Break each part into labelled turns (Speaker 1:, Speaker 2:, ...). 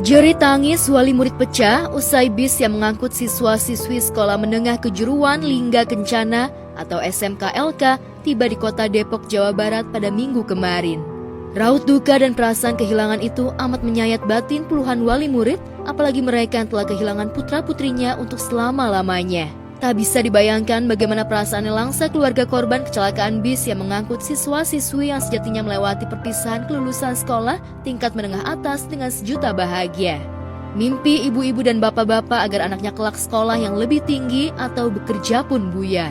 Speaker 1: Jerit tangis wali murid pecah usai bis yang mengangkut siswa-siswi Sekolah Menengah Kejuruan Lingga Kencana atau SMK-LK tiba di kota Depok, Jawa Barat pada Minggu kemarin. Raut duka dan perasaan kehilangan itu amat menyayat batin puluhan wali murid, apalagi mereka yang telah kehilangan putra-putrinya untuk selama-lamanya. Tak bisa dibayangkan bagaimana perasaan langsa keluarga korban kecelakaan bis yang mengangkut siswa-siswi yang sejatinya melewati perpisahan kelulusan sekolah tingkat menengah atas dengan sejuta bahagia. Mimpi ibu-ibu dan bapak-bapak agar anaknya kelak sekolah yang lebih tinggi atau bekerja pun buyar.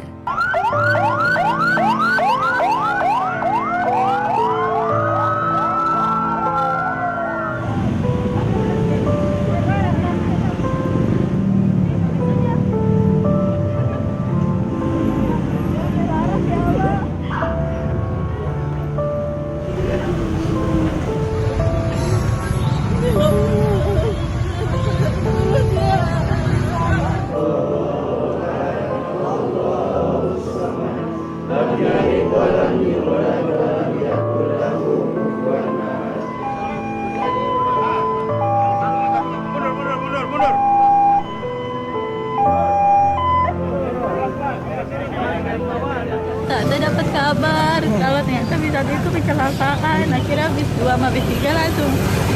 Speaker 2: Saya dapat kabar kalau ternyata bis satu itu kecelakaan. Akhirnya bis 2 sama bis 3 langsung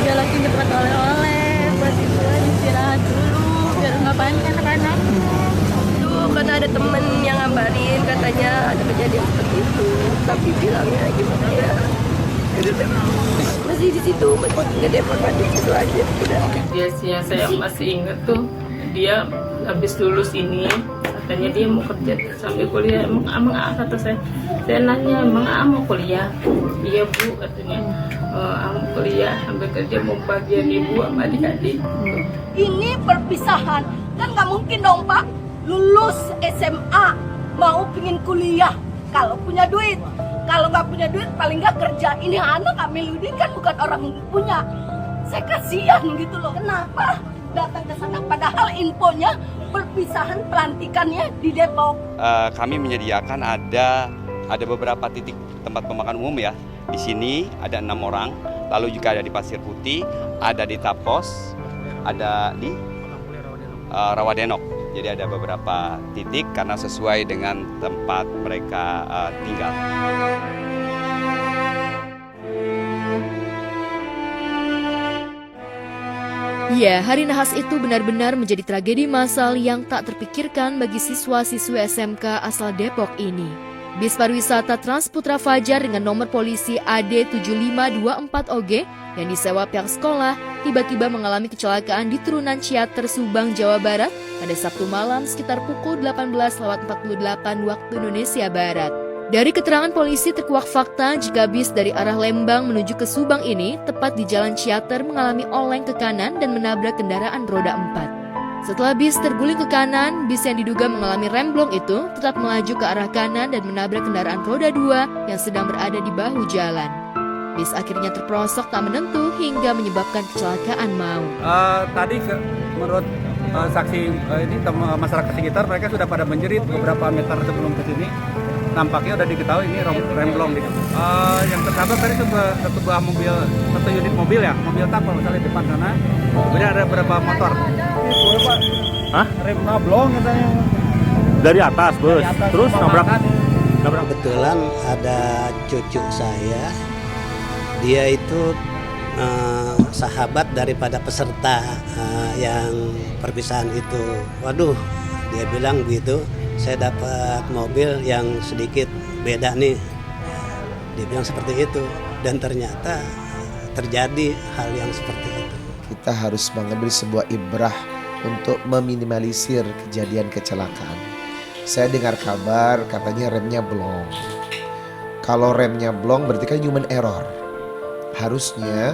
Speaker 2: jalanin ke tempat oleh-oleh buat siswa istirahat dulu biar nggak panik anak-anak.
Speaker 3: Dulu karena ada temen yang ngabarin katanya ada kejadian seperti itu, tapi bilangnya gimana ya? Masih di situ, masih nggak Depok, di situ aja.
Speaker 4: Dia sih yang saya masih ingat tuh, dia habis lulus ini katanya dia mau kerja sambil kuliah. Emang kata saya nanya, emang mau kuliah? Iya bu, katanya mau kuliah sambil kerja, mau bagian ibu sama adik-adik.
Speaker 5: Ini perpisahan, kan nggak mungkin dong Pak, lulus SMA mau pingin kuliah kalau punya duit. Kalau nggak punya duit paling nggak kerja. Ini anak Amiluddin kan bukan orang punya. Saya kasihan gitu loh. Kenapa datang ke sana padahal infonya perpisahan pelantikannya di Depok.
Speaker 6: Kami menyediakan ada beberapa titik tempat pemakaman umum ya. Di sini ada 6 orang, lalu juga ada di Pasir Putih, ada di Tapos, ada di Rawadenok. Jadi ada beberapa titik karena sesuai dengan tempat mereka tinggal.
Speaker 1: Ya, hari nahas itu benar-benar menjadi tragedi massal yang tak terpikirkan bagi siswa-siswi SMK asal Depok ini. Bis pariwisata Transputra Fajar dengan nomor polisi AD7524OG yang disewa pihak sekolah tiba-tiba mengalami kecelakaan di Turunan Ciater, Subang, Jawa Barat pada Sabtu malam sekitar pukul 18.48 waktu Indonesia Barat. Dari keterangan polisi terkuak fakta jika bis dari arah Lembang menuju ke Subang ini tepat di Jalan Ciater mengalami oleng ke kanan dan menabrak kendaraan roda 4. Setelah bis terguling ke kanan, bis yang diduga mengalami remblong itu tetap melaju ke arah kanan dan menabrak kendaraan roda 2 yang sedang berada di bahu jalan. Bis akhirnya terperosok tak menentu hingga menyebabkan kecelakaan maut.
Speaker 7: Tadi menurut saksi ini masyarakat sekitar, mereka sudah pada menjerit beberapa meter sebelum ke sini. Nampaknya udah diketahui ini remblong gitu. Yang tertabrak tadi sebuah mobil, satu unit mobil ya, mobil tapal misalnya di depan sana. Kemudian ada beberapa motor.
Speaker 8: Hah?
Speaker 7: Rem nablong katanya.
Speaker 8: Dari atas bus, terus nabrak.
Speaker 9: Kebetulan ada cucu saya, dia itu sahabat daripada peserta yang perpisahan itu. Waduh, dia bilang begitu. Saya dapat mobil yang sedikit beda nih, dia bilang seperti itu, dan ternyata terjadi hal yang seperti itu.
Speaker 10: Kita harus mengambil sebuah ibrah untuk meminimalisir kejadian kecelakaan. Saya dengar kabar katanya remnya blong. Kalau remnya blong berarti kan human error. Harusnya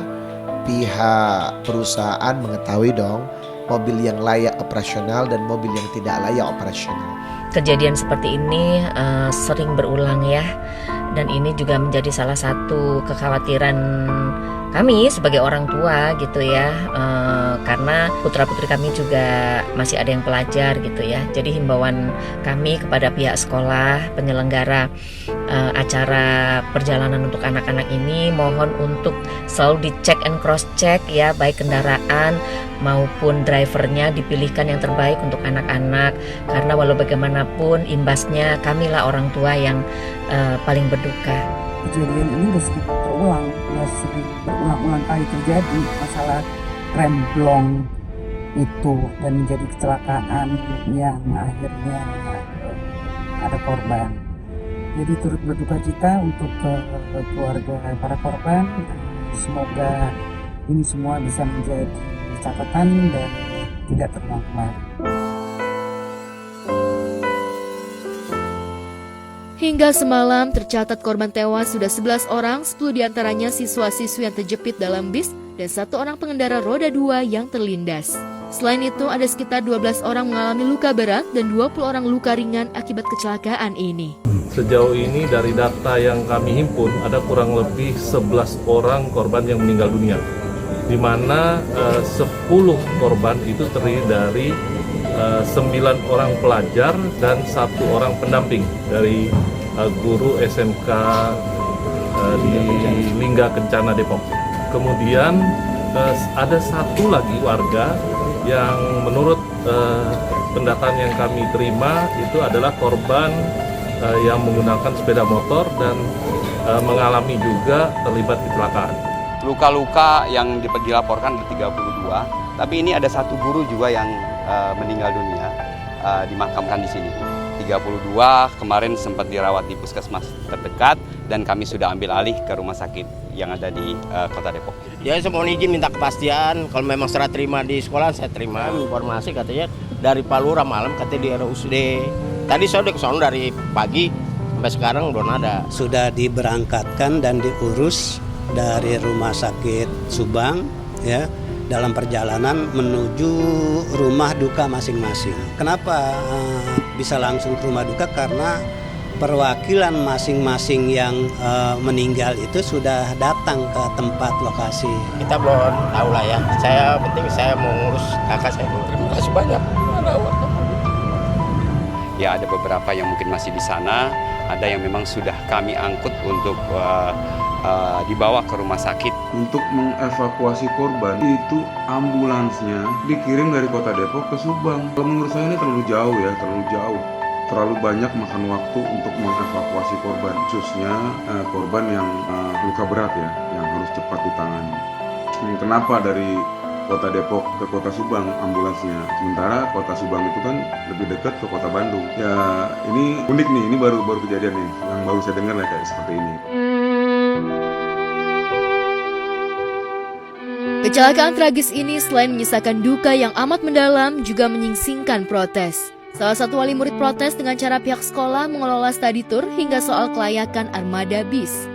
Speaker 10: pihak perusahaan mengetahui dong mobil yang layak operasional dan mobil yang tidak layak operasional.
Speaker 11: Kejadian seperti ini sering berulang ya, dan ini juga menjadi salah satu kekhawatiran kami sebagai orang tua gitu ya, karena putra-putri kami juga masih ada yang pelajar gitu ya. Jadi himbauan kami kepada pihak sekolah penyelenggara acara perjalanan untuk anak-anak ini, mohon untuk selalu dicek and cross check ya, baik kendaraan maupun drivernya dipilihkan yang terbaik untuk anak-anak, karena walau bagaimanapun imbasnya kamilah orang tua yang paling berduka.
Speaker 12: Kejadian ini sudah terulang, berulang-ulang kali terjadi masalah remblong itu dan menjadi kecelakaan yang akhirnya ada korban. Jadi turut berduka cita untuk keluarga para korban. Semoga ini semua bisa menjadi catatan dan tidak terulang kembali.
Speaker 1: Hingga semalam tercatat korban tewas sudah 11 orang, 10 diantaranya siswa-siswi yang terjepit dalam bis dan 1 orang pengendara roda 2 yang terlindas. Selain itu ada sekitar 12 orang mengalami luka berat dan 20 orang luka ringan akibat kecelakaan ini.
Speaker 13: Sejauh ini dari data yang kami himpun ada kurang lebih 11 orang korban yang meninggal dunia, di mana 10 korban itu terdiri dari 9 orang pelajar dan 1 orang pendamping dari guru SMK di Lingga Kencana Depok. Kemudian ada 1 lagi warga yang menurut pendataan yang kami terima itu adalah korban yang menggunakan sepeda motor dan mengalami juga terlibat kecelakaan.
Speaker 6: Luka-luka yang dilaporkan ada 32, tapi ini ada 1 guru juga yang meninggal dunia, dimakamkan di sini. 32 kemarin sempat dirawat di puskesmas terdekat dan kami sudah ambil alih ke rumah sakit yang ada di Kota Depok.
Speaker 14: Ya, saya mohon izin minta kepastian, kalau memang serah terima di sekolah saya terima informasi katanya dari Pak Lurah malam katanya di RUSD. Tadi saya udah kesana dari pagi sampai sekarang belum ada.
Speaker 9: Sudah diberangkatkan dan diurus dari rumah sakit Subang ya, dalam perjalanan menuju rumah duka masing-masing. Kenapa bisa langsung ke rumah duka? Karena perwakilan masing-masing yang meninggal itu sudah datang ke tempat lokasi.
Speaker 14: Kita belum tahu lah ya. Saya penting saya mau ngurus kakak saya dulu. Terima kasih banyak.
Speaker 6: Ya, ada beberapa yang mungkin masih di sana, ada yang memang sudah kami angkut untuk dibawa ke rumah sakit.
Speaker 15: Untuk mengevakuasi korban itu ambulansnya dikirim dari Kota Depok ke Subang. Kalau menurut saya ini terlalu jauh ya, terlalu jauh. Terlalu banyak makan waktu untuk mengevakuasi korban, khususnya korban yang luka berat ya, yang harus cepat ditangani. Kenapa dari Kota Depok ke Kota Subang ambulansnya, sementara Kota Subang itu kan lebih dekat ke Kota Bandung. Ya ini unik nih, ini baru kejadian nih, yang baru saya dengar lah kayak seperti ini.
Speaker 1: Kecelakaan tragis ini selain menyisakan duka yang amat mendalam, juga menyingsingkan protes. Salah satu wali murid protes dengan cara pihak sekolah mengelola study tour hingga soal kelayakan armada bis.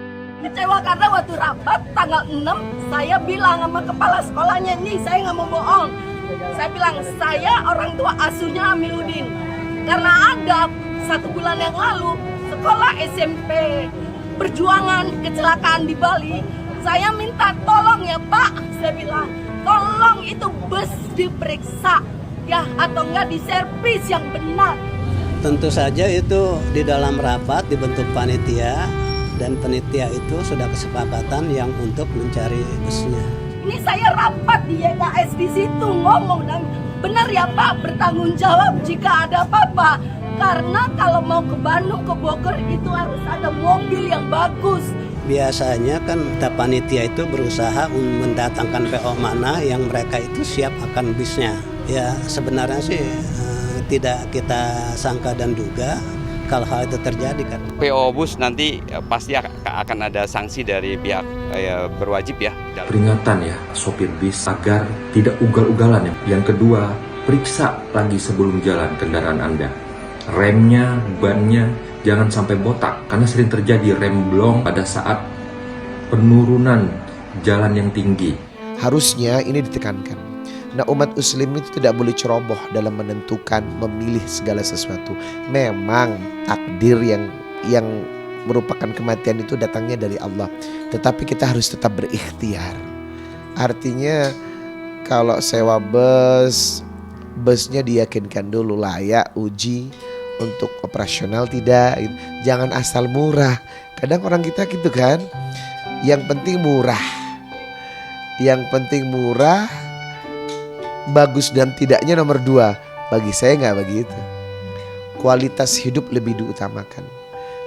Speaker 5: Kecewa karena waktu rapat tanggal 6 saya bilang sama kepala sekolahnya, nih saya nggak mau bohong. Saya bilang saya orang tua asuhnya Amiluddin. Karena ada 1 bulan yang lalu sekolah SMP Perjuangan kecelakaan di Bali. Saya minta tolong ya Pak, saya bilang tolong itu bus diperiksa ya, atau enggak diservis yang benar.
Speaker 9: Tentu saja itu di dalam rapat dibentuk panitia dan panitia itu sudah kesepakatan yang untuk mencari busnya.
Speaker 5: Ini saya rapat di YKS di situ ngomong dan benar ya Pak, bertanggung jawab jika ada apa-apa. Karena kalau mau ke Bandung, ke Bogor itu harus ada mobil yang bagus.
Speaker 9: Biasanya kan panitia itu berusaha mendatangkan PO mana yang mereka itu siap akan bisnya. Ya sebenarnya sih tidak kita sangka dan duga kalau hal itu terjadi kan.
Speaker 6: PO bus nanti pasti akan ada sanksi dari pihak berwajib ya.
Speaker 16: Peringatan ya sopir bis agar tidak ugal-ugalan ya. Yang kedua, periksa lagi sebelum jalan kendaraan Anda. Remnya, bannya jangan sampai botak karena sering terjadi rem blong pada saat penurunan jalan yang tinggi.
Speaker 10: Harusnya ini ditekankan. Nah, umat muslim itu tidak boleh ceroboh dalam menentukan, memilih segala sesuatu. Memang takdir yang merupakan kematian itu datangnya dari Allah. Tetapi kita harus tetap berikhtiar. Artinya kalau sewa busnya diyakinkan dulu layak uji untuk operasional tidak. Jangan asal murah. Kadang orang kita gitu kan. Yang penting murah. Yang penting murah, bagus dan tidaknya nomor 2. Bagi saya nggak begitu. Kualitas hidup lebih diutamakan.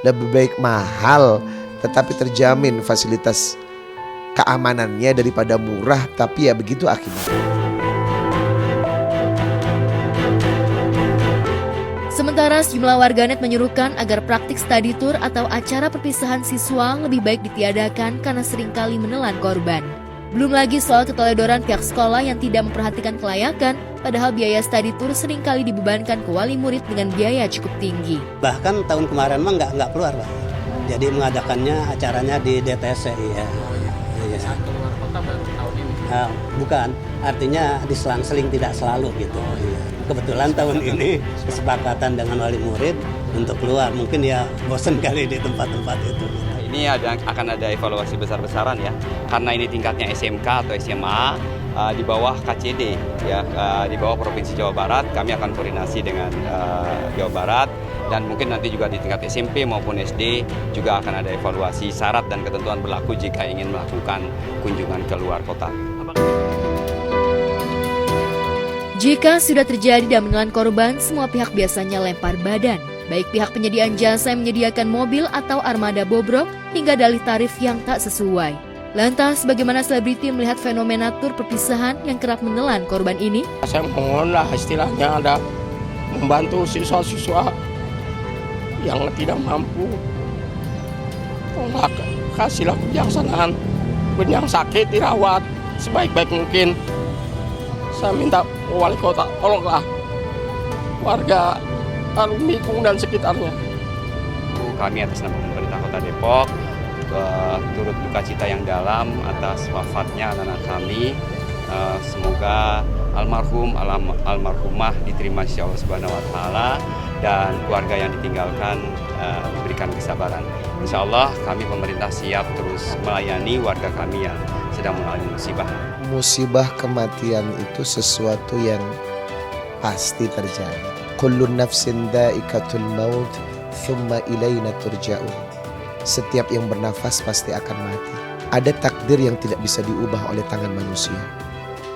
Speaker 10: Lebih baik mahal tetapi terjamin fasilitas keamanannya daripada murah tapi ya begitu akibatnya.
Speaker 1: Sementara sejumlah warganet menyuruhkan agar praktik study tour atau acara perpisahan siswa lebih baik ditiadakan karena seringkali menelan korban. Belum lagi soal keteledoran pihak sekolah yang tidak memperhatikan kelayakan, padahal biaya study tour seringkali dibebankan ke wali murid dengan biaya cukup tinggi.
Speaker 9: Bahkan tahun kemarin mah nggak keluar, Pak. Jadi mengadakannya acaranya di DTC, ya. Saat keluar kota baru tahun ini? Bukan, artinya diselang-seling tidak selalu gitu. Kebetulan tahun ini kesepakatan dengan wali murid untuk keluar, mungkin ya bosen kali di tempat-tempat itu.
Speaker 6: Ini akan ada evaluasi besar-besaran ya, karena ini tingkatnya SMK atau SMA di bawah KCD ya, di bawah Provinsi Jawa Barat. Kami akan koordinasi dengan Jawa Barat dan mungkin nanti juga di tingkat SMP maupun SD juga akan ada evaluasi syarat dan ketentuan berlaku jika ingin melakukan kunjungan ke luar kota.
Speaker 1: Jika sudah terjadi dan menelan korban, semua pihak biasanya lempar badan. Baik pihak penyediaan jasa yang menyediakan mobil atau armada bobrok, hingga dalih tarif yang tak sesuai. Lantas, bagaimana selebriti melihat fenomena tur perpisahan yang kerap menelan korban ini?
Speaker 14: Saya mohonlah istilahnya ada membantu siswa-siswa yang tidak mampu. Tolong kasihlah kebijaksanaan. Yang sakit dirawat sebaik-baik mungkin. Saya minta wali kota, tolonglah warga Arumikung dan sekitarnya.
Speaker 6: Kami atas nama pemerintah Kota Depok turut duka cita yang dalam atas wafatnya anak-anak kami. Semoga almarhumah diterima sisi Allah Subhanahu wa taala dan keluarga yang ditinggalkan diberikan kesabaran. Insya Allah kami pemerintah siap terus melayani warga kami yang sedang mengalami musibah.
Speaker 10: Musibah kematian itu sesuatu yang pasti terjadi. Kullu nafsin dha'iqatul maut thumma ilaina turja'un. Setiap yang bernafas pasti akan mati. Ada takdir yang tidak bisa diubah oleh tangan manusia,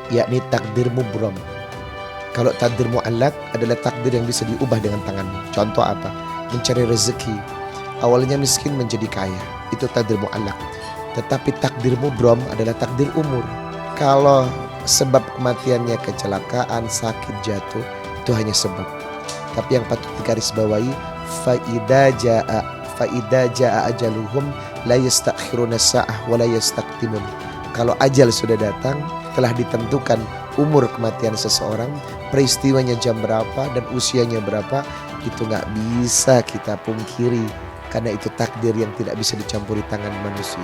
Speaker 10: yakni takdir mubram. Kalau takdir mu'allaq adalah takdir yang bisa diubah dengan tanganmu. Contoh apa? Mencari rezeki. Awalnya miskin menjadi kaya. Itu takdir mu'allaq. Tetapi takdir mubram adalah takdir umur. Kalau sebab kematiannya kecelakaan, sakit, jatuh, itu hanya sebab. Tapi yang patut digarisbawahi, faida jaa ajaluhum la yastakhiruna sa'ah wa la yastaqdimun. Kalau ajal sudah datang, telah ditentukan umur kematian seseorang, peristiwanya jam berapa dan usianya berapa, itu nggak bisa kita pungkiri karena itu takdir yang tidak bisa dicampuri tangan manusia.